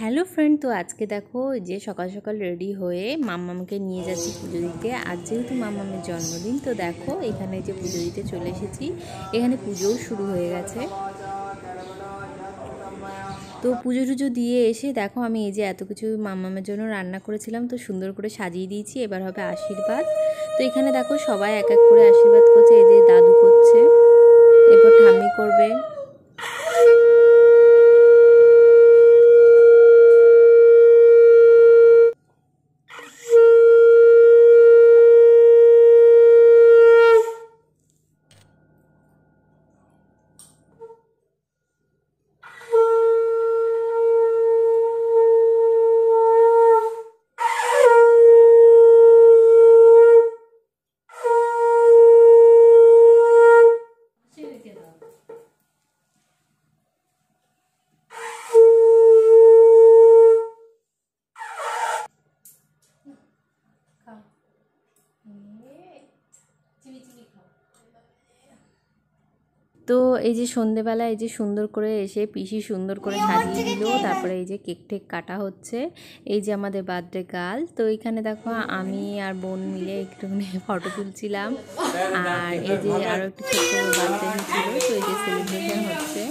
Hello friend, তো আজকে দেখো যে সকাল সকাল রেডি হয়ে মাম্মামকে নিয়ে যাচ্ছি পুজো দিতে। আজ যেহেতু মাম্মামের জন্মদিন, তো দেখো এখানে যে পুজো দিতে চলে এসেছি। এখানে পুজোও শুরু হয়ে গেছে। তো পুজো টুজো দিয়ে এসে দেখো আমি এই যে এত কিছু মাম্মামের জন্য রান্না করেছিলাম, তো সুন্দর করে সাজিয়ে দিয়েছি। এবার হবে আশীর্বাদ। তো এখানে দেখো সবাই এক এক করে আশীর্বাদ করছে। এই যে দাদু করছে, এরপর ঠাম্মি করবে। তো এই যে সন্ধেবেলা এই যে সুন্দর করে এসে পিসি সুন্দর করে সাজিয়ে দিল। তারপরে এই যে কেক টেক কাটা হচ্ছে। এই যে আমাদের বার্থডে গার্ল। তো এখানে দেখো আমি আর বোন মিলে একটুখানি ফটো তুলছিলাম। আর এই যে আরও একটু ছোট্ট বার্থডে হয়েছিল, তো এই যে সেলিব্রেশন হচ্ছে।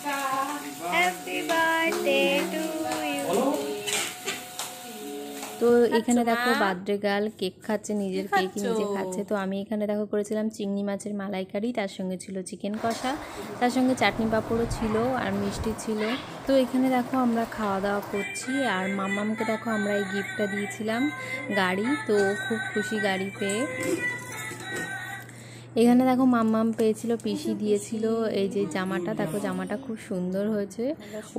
Happy birthday to you. তো এখানে দেখো বার্থডে গার্ল কেক খাচ্ছে, নিজের কেক নিজে খাচ্ছে। তো আমি এখানে দেখো করেছিলাম চিংড়ি মাছের মালাইকারি, তার সঙ্গে ছিল চিকেন কষা, তার সঙ্গে চাটনি পাঁপড়ও ছিল আর মিষ্টি ছিল। তো এখানে দেখো আমরা খাওয়া দাওয়া করছি। আর মাম্মামকে দেখো আমরা এই গিফটটা দিয়েছিলাম, গাড়ি। তো খুব খুশি গাড়ি পেয়ে। এখানে দেখো মাম্মাম পেয়েছিল, পিসি দিয়েছিল এই যে জামাটা। দেখো জামাটা খুব সুন্দর হয়েছে।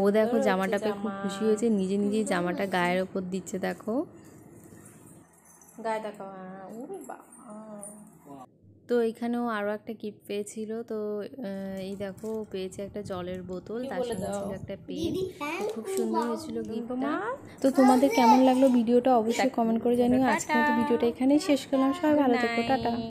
ও দেখো জামাটা পেয়ে খুব খুশি হয়েছে, নিজে নিজেই জামাটা গায়ের ওপর দিচ্ছে। দেখো গায়ে দেখো। তো এখানেও আরও একটা গিফট পেয়েছিল। তো এই দেখো পেয়েছে একটা জলের বোতল, তার সঙ্গে ছিল একটা পেন। খুব সুন্দর হয়েছিল গিফটটা। তো তোমাদের কেমন লাগলো ভিডিওটা অবশ্যই কমেন্ট করে জানিও। আজকে মতো ভিডিওটা এখানেই শেষ করলাম। সবাই ভালো থেকো, টাটা।